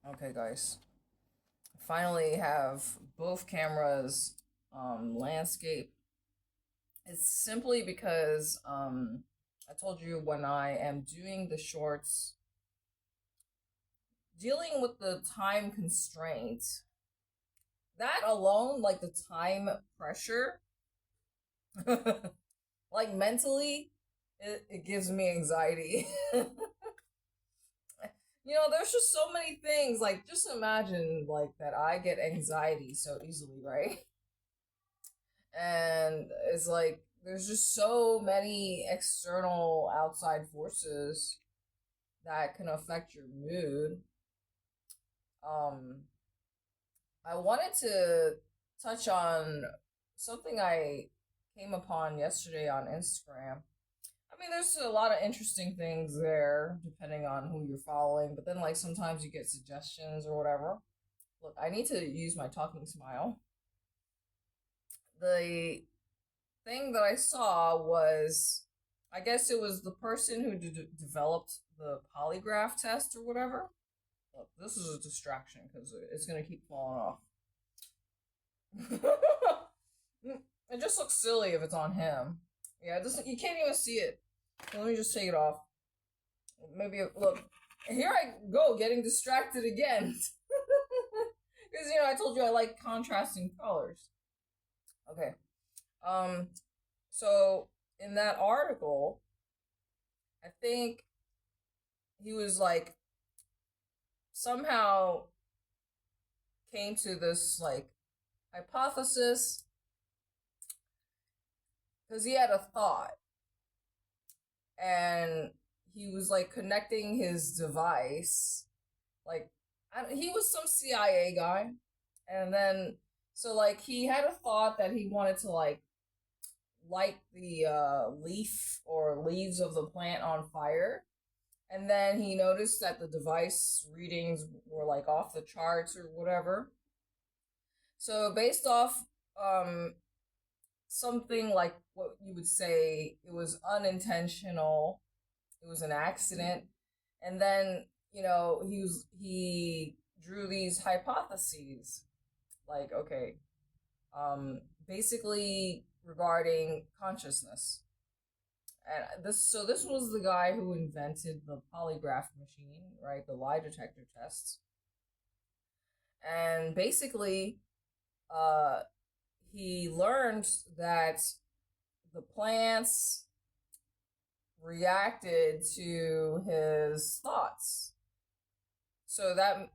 Okay, guys. Finally have both cameras landscape. It's simply because I told you when I am doing the shorts, dealing with the time constraint, that alone, like the time pressure, like mentally, it gives me anxiety. There's just so many things. Like, just imagine, like, that I get anxiety so easily, right? And it's like, there's just so many external outside forces that can affect your mood. Um, I wanted to touch on something I came upon yesterday on Instagram. I mean, there's a lot of interesting things there, depending on who you're following. But then, like, sometimes you get suggestions or whatever. Look, I need to use my talking smile. The thing that I saw was, I guess it was the person who developed the polygraph test or whatever. Look, this is a distraction because it's going to keep falling off. It just looks silly if it's on him. Yeah, it doesn't. You can't even see it. Let me just take it off. Maybe look. Here I go, getting distracted again. Because I told you I like contrasting colors. Okay. So in that article, I think he was like somehow came to this like hypothesis because he had a thought and he was like connecting his device like he was some CIA guy, and then so like he had a thought that he wanted to like light the leaf or leaves of the plant on fire, and then he noticed that the device readings were like off the charts or whatever. So based off something like what you would say, it was unintentional, it was an accident, and then he drew these hypotheses like, okay, basically regarding consciousness. And this was the guy who invented the polygraph machine, right? The lie detector tests. And basically, uh, he learned that the plants reacted to his thoughts. So that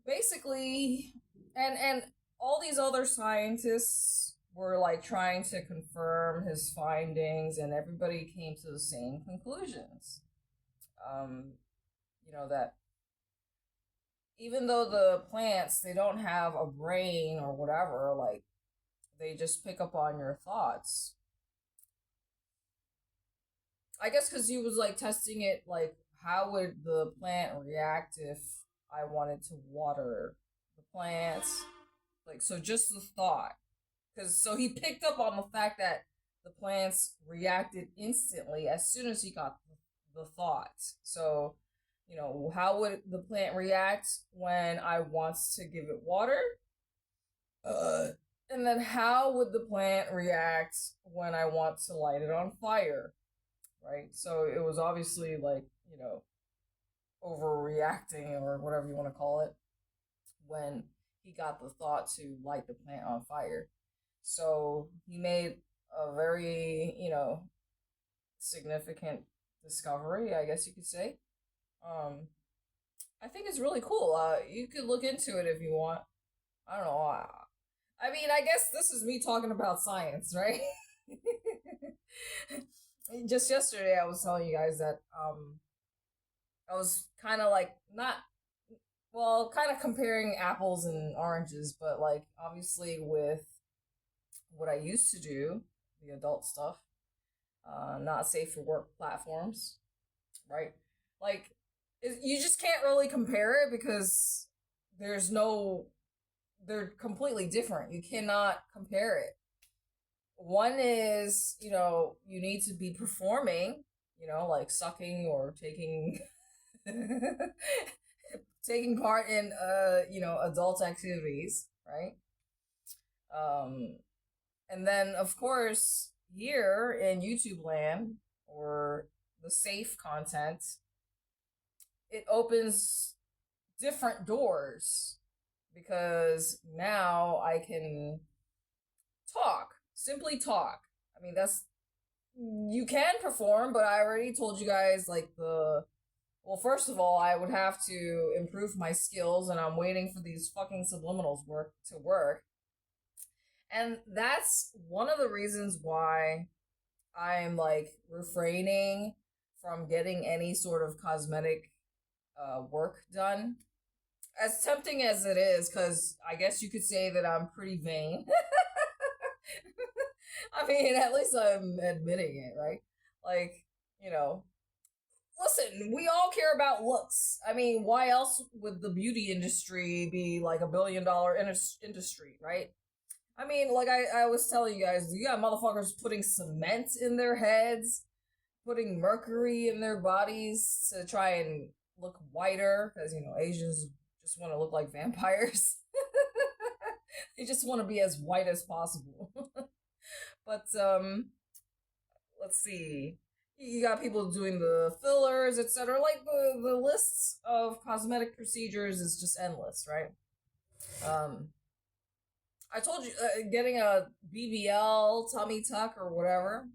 basically, and all these other scientists were like trying to confirm his findings, and everybody came to the same conclusions. Um, that even though the plants, they don't have a brain or whatever, like they just pick up on your thoughts. I guess because he was like testing it, like how would the plant react if I wanted to water the plants? Like, so just the thought. Because so he picked up on the fact that the plants reacted instantly as soon as he got the thought. So, how would the plant react when I want to give it water? Uh, and then how would the plant react when I want to light it on fire? Right? So it was obviously like, overreacting or whatever you want to call it when he got the thought to light the plant on fire. So he made a very, significant discovery, I guess you could say. Um, I think it's really cool. You could look into it if you want. I don't know. I mean, I guess this is me talking about science, right? Just yesterday, I was telling you guys that I was kind of like not well, kind of comparing apples and oranges, but like obviously with what I used to do, the adult stuff, not safe for work platforms, right? Like, you just can't really compare it because there's no, they're completely different. You cannot compare it. One is, you need to be performing, like sucking or taking taking part in adult activities, right? Um, and then of course here in YouTube land or the safe content, it opens different doors because now I can talk, simply talk. I mean, that's you can perform, but I already told you guys like well, first of all, I would have to improve my skills, and I'm waiting for these fucking subliminals to work. And that's one of the reasons why I'm like refraining from getting any sort of cosmetic work done. As tempting as it is, because I guess you could say that I'm pretty vain. I mean, at least I'm admitting it, right? Like, you know, listen, we all care about looks. I mean, why else would the beauty industry be like $1 billion industry, right? I mean, like I was telling you guys, you got motherfuckers putting cement in their heads, putting mercury in their bodies to try and look whiter, because, Asians just want to look like vampires. They just want to be as white as possible. But, let's see. You got people doing the fillers, etc. Like the lists of cosmetic procedures is just endless, right? I told you getting a BBL, tummy tuck, or whatever.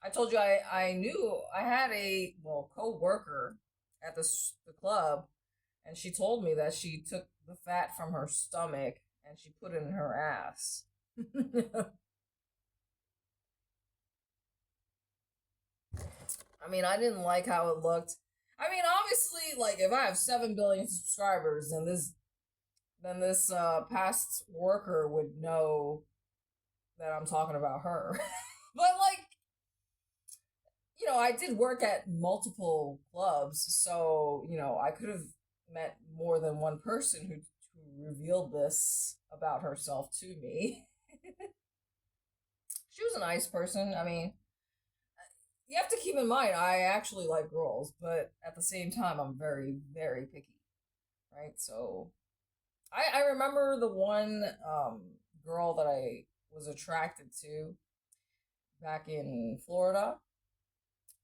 I told you I knew I had a co-worker at the club, and she told me that she took the fat from her stomach and she put it in her ass. I mean, I didn't like how it looked. I mean, obviously, like if I have 7 billion subscribers, then this past worker would know that I'm talking about her. But like, I did work at multiple clubs, so I could have met more than one person who revealed this about herself to me. She was a nice person. I mean, you have to keep in mind I actually like girls, but at the same time I'm very, very picky, right? So I remember the one girl that I was attracted to back in Florida,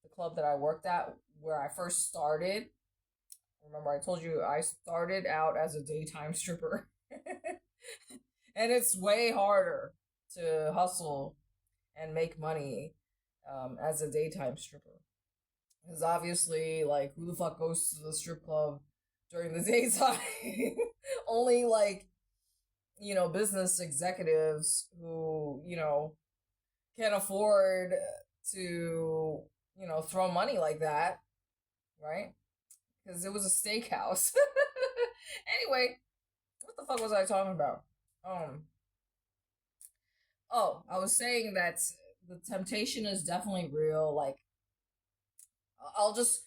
the club that I worked at where I first started. Remember, I told you I started out as a daytime stripper. And it's way harder to hustle and make money as a daytime stripper. Because obviously, like, who the fuck goes to the strip club during the daytime? Only, like, business executives who, can afford to, throw money like that, right? Because it was a steakhouse. Anyway, what the fuck was I talking about? Oh, I was saying that the temptation is definitely real. Like, I'll just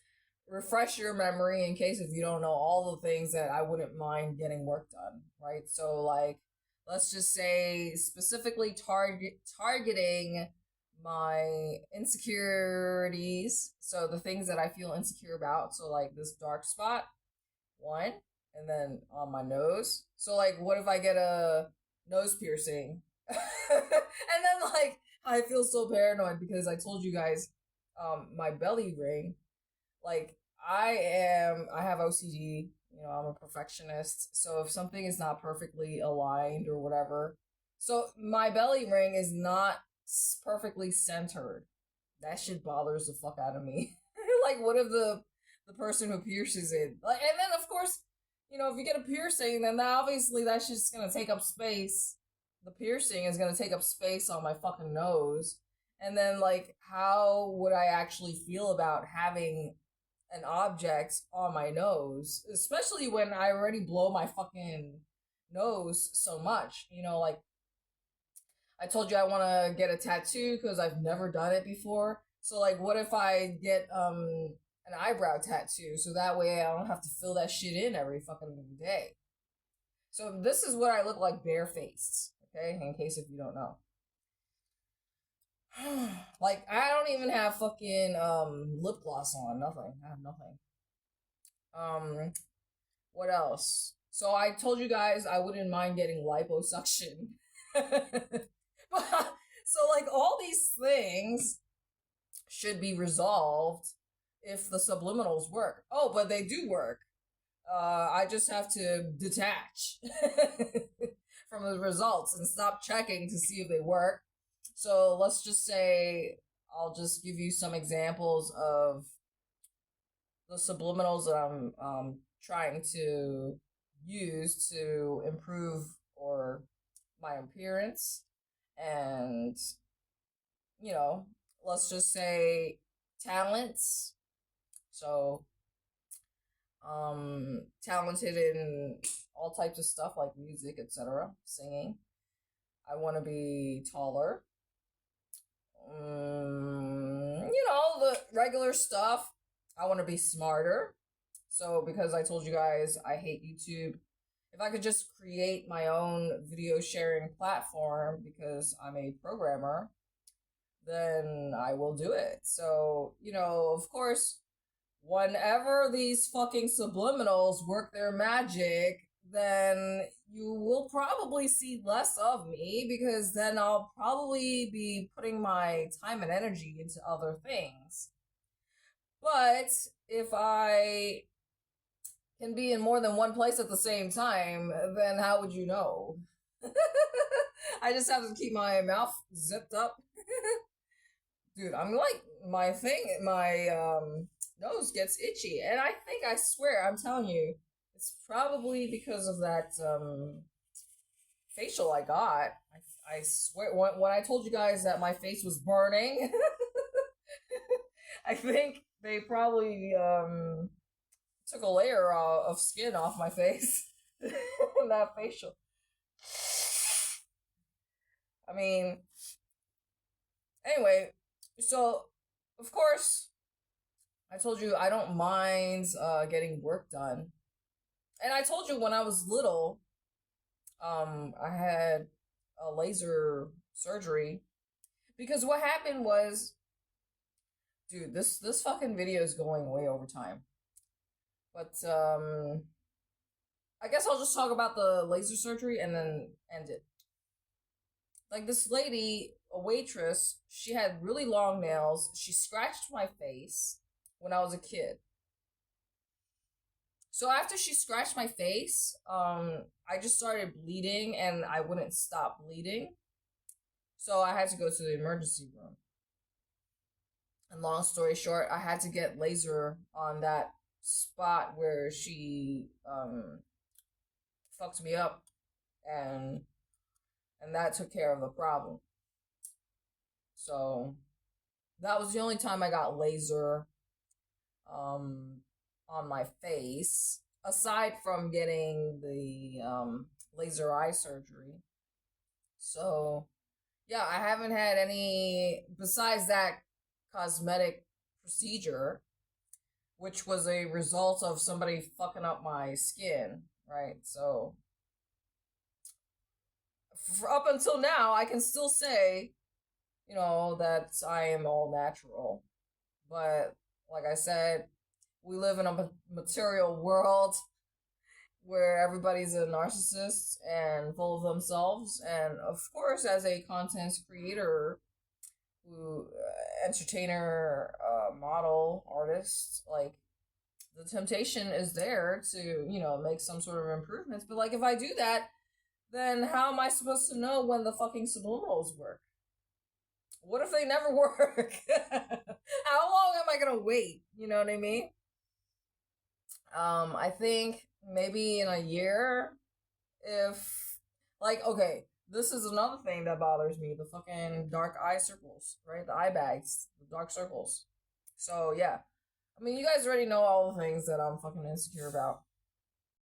refresh your memory in case if you don't know all the things that I wouldn't mind getting work done, right? So, like, let's just say specifically targeting my insecurities. So the things that I feel insecure about. So like this dark spot, one, and then on my nose. So like, what if I get a nose piercing? And then like, I feel so paranoid because I told you guys, my belly ring. Like I have OCD. I'm a perfectionist. So if something is not perfectly aligned or whatever, so my belly ring is not perfectly centered. That shit bothers the fuck out of me. Like, what if the person who pierces it, like, and then of course, if you get a piercing, then obviously that shit's gonna take up space. The piercing is gonna take up space on my fucking nose, and then like, how would I actually feel about having an object on my nose, especially when I already blow my fucking nose so much? Like I told you I want to get a tattoo because I've never done it before. So like, what if I get an eyebrow tattoo so that way I don't have to fill that shit in every fucking day. So this is what I look like barefaced, okay? In case if you don't know. Like I don't even have fucking lip gloss on, nothing. I have nothing. What else? So I told you guys I wouldn't mind getting liposuction. So like all these things should be resolved if the subliminals work. Oh, but they do work. I just have to detach from the results and stop checking to see if they work. So let's just say I'll just give you some examples of the subliminals that I'm trying to use to improve or my appearance. And let's just say talents. So talented in all types of stuff like music, etc., singing. I want to be taller. The regular stuff. I want to be smarter. So because I told you guys I hate YouTube, if I could just create my own video sharing platform because I'm a programmer, then I will do it. So, of course, whenever these fucking subliminals work their magic, then you will probably see less of me because then I'll probably be putting my time and energy into other things. But if I can be in more than one place at the same time, then how would you know? I just have to keep my mouth zipped up. Dude, I'm like, my nose gets itchy. And I swear, I'm telling you, it's probably because of that facial I got. I swear, when I told you guys that my face was burning, I think they probably took a layer of skin off my face. That facial. I mean, anyway, so of course, I told you I don't mind getting work done. And I told you when I was little, I had a laser surgery because what happened was, dude, this fucking video is going way over time. But I guess I'll just talk about the laser surgery and then end it. Like this lady, a waitress, she had really long nails. She scratched my face when I was a kid. So after she scratched my face, I just started bleeding and I wouldn't stop bleeding. So I had to go to the emergency room. And long story short, I had to get laser on that spot where she fucked me up, and that took care of the problem. So that was the only time I got laser on my face, aside from getting the laser eye surgery. So yeah, I haven't had any besides that cosmetic procedure, which was a result of somebody fucking up my skin, right? So up until now, I can still say, that I am all natural. But like I said, we live in a material world where everybody's a narcissist and full of themselves. And of course, as a content creator, who entertainer, model, artist, like the temptation is there to, make some sort of improvements. But like if I do that, then how am I supposed to know when the fucking subliminals work? What if they never work? How long am I gonna wait? You know what I mean? I think maybe in a year, if okay, this is another thing that bothers me, the fucking dark eye circles, right? The eye bags, the dark circles. So yeah. I mean, you guys already know all the things that I'm fucking insecure about.